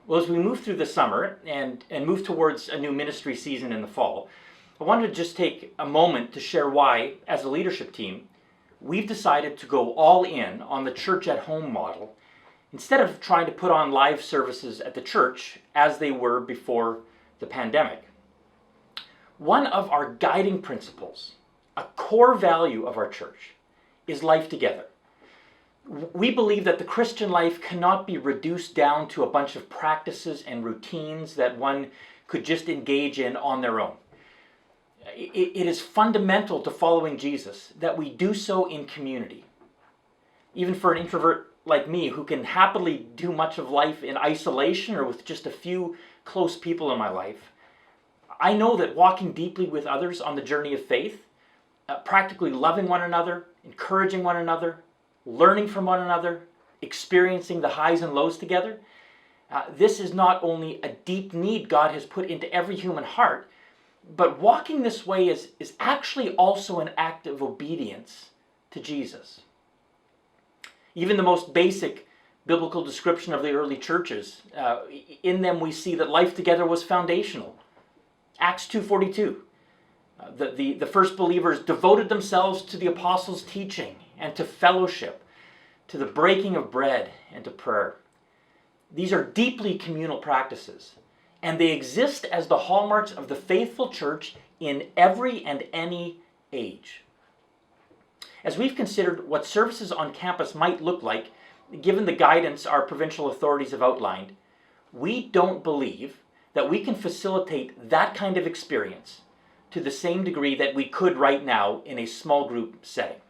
Well, as we move through the summer and move towards a new ministry season in the fall, I wanted to just take a moment to share why, as a leadership team, we've decided to go all in on the church at home model instead of trying to put on live services at the church as they were before the pandemic. One of our guiding principles, a core value of our church, is life together. We believe that the Christian life cannot be reduced down to a bunch of practices and routines that one could just engage in on their own. It is fundamental to following Jesus that we do so in community. Even for an introvert like me, who can happily do much of life in isolation or with just a few close people in my life, I know that walking deeply with others on the journey of faith, practically loving one another, encouraging one another, learning from one another, experiencing the highs and lows together, this is not only a deep need God has put into every human heart, but walking this way is actually also an act of obedience to Jesus. Even the most basic biblical description of the early churches, in them we see that life together was foundational. Acts 2:42. The first believers devoted themselves to the apostles' teaching and to fellowship, to the breaking of bread and to prayer. These are deeply communal practices, and they exist as the hallmarks of the faithful church in every and any age. As we've considered what services on campus might look like, given the guidance our provincial authorities have outlined, we don't believe that we can facilitate that kind of experience to the same degree that we could right now in a small group setting.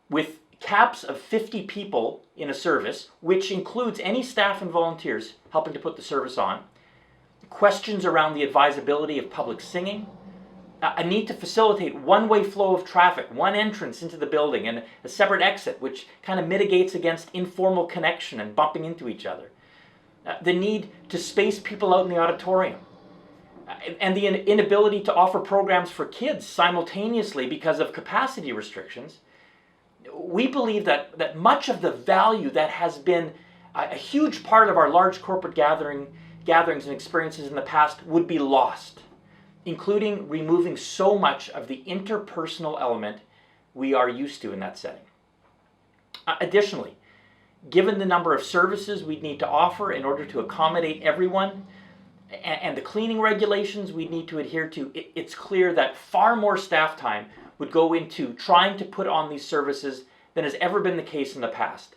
With caps of 50 people in a service, which includes any staff and volunteers helping to put the service on, questions around the advisability of public singing, a need to facilitate one-way flow of traffic, one entrance into the building and a separate exit, which kind of mitigates against informal connection and bumping into each other, the need to space people out in the auditorium, and the inability to offer programs for kids simultaneously because of capacity restrictions. We believe that much of the value that has been a huge part of our large corporate gatherings and experiences in the past would be lost, including removing so much of the interpersonal element we are used to in that setting. Additionally, given the number of services we'd need to offer in order to accommodate everyone, and the cleaning regulations we'd need to adhere to, it's clear that far more staff time would go into trying to put on these services than has ever been the case in the past,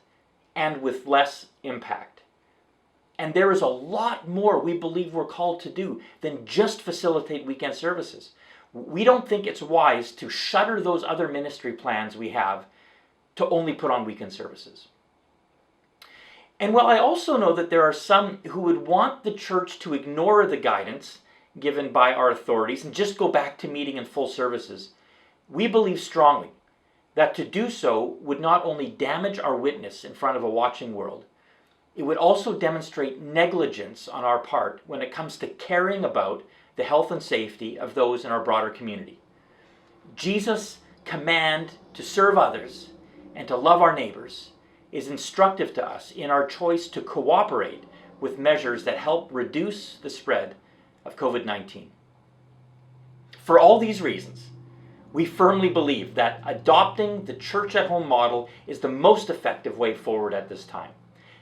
and with less impact. And there is a lot more we believe we're called to do than just facilitate weekend services. We don't think it's wise to shutter those other ministry plans we have to only put on weekend services. And while I also know that there are some who would want the church to ignore the guidance given by our authorities and just go back to meeting in full services, we believe strongly that to do so would not only damage our witness in front of a watching world, it would also demonstrate negligence on our part when it comes to caring about the health and safety of those in our broader community. Jesus' command to serve others and to love our neighbors is instructive to us in our choice to cooperate with measures that help reduce the spread of COVID-19. For all these reasons, we firmly believe that adopting the church at home model is the most effective way forward at this time,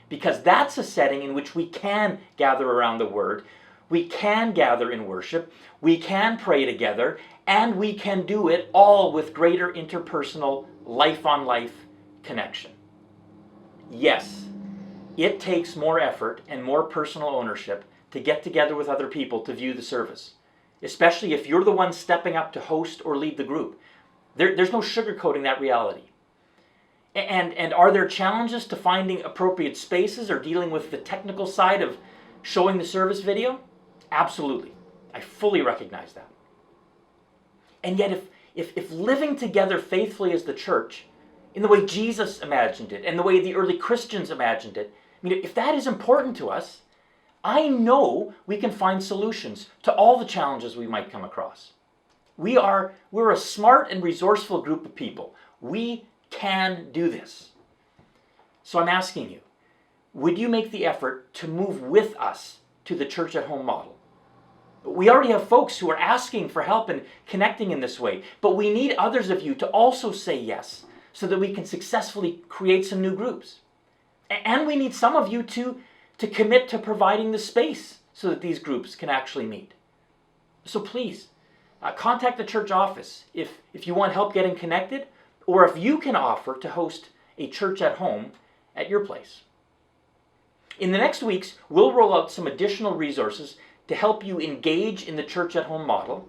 because that's a setting in which we can gather around the Word, we can gather in worship, we can pray together, and we can do it all with greater interpersonal, life-on-life connection. Yes, it takes more effort and more personal ownership to get together with other people to view the service, especially if you're the one stepping up to host or lead the group. There's no sugarcoating that reality. And are there challenges to finding appropriate spaces or dealing with the technical side of showing the service video? Absolutely. I fully recognize that. And yet if living together faithfully as the church, in the way Jesus imagined it and the way the early Christians imagined it, I mean, if that is important to us, I know we can find solutions to all the challenges we might come across. We're a smart and resourceful group of people. We can do this. So I'm asking you, would you make the effort to move with us to the church at home model? We already have folks who are asking for help and connecting in this way, but we need others of you to also say yes so that we can successfully create some new groups. And we need some of you to commit to providing the space so that these groups can actually meet. So please, contact the church office if you want help getting connected, or if you can offer to host a church at home at your place. In the next weeks, we'll roll out some additional resources to help you engage in the church at home model,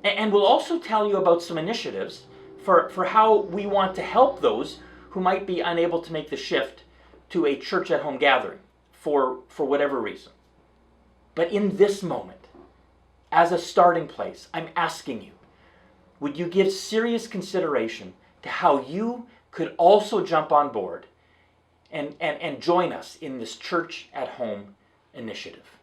and we'll also tell you about some initiatives for how we want to help those who might be unable to make the shift to a church at home gathering for whatever reason. But in this moment, as a starting place, I'm asking you, would you give serious consideration to how you could also jump on board and join us in this church at home initiative?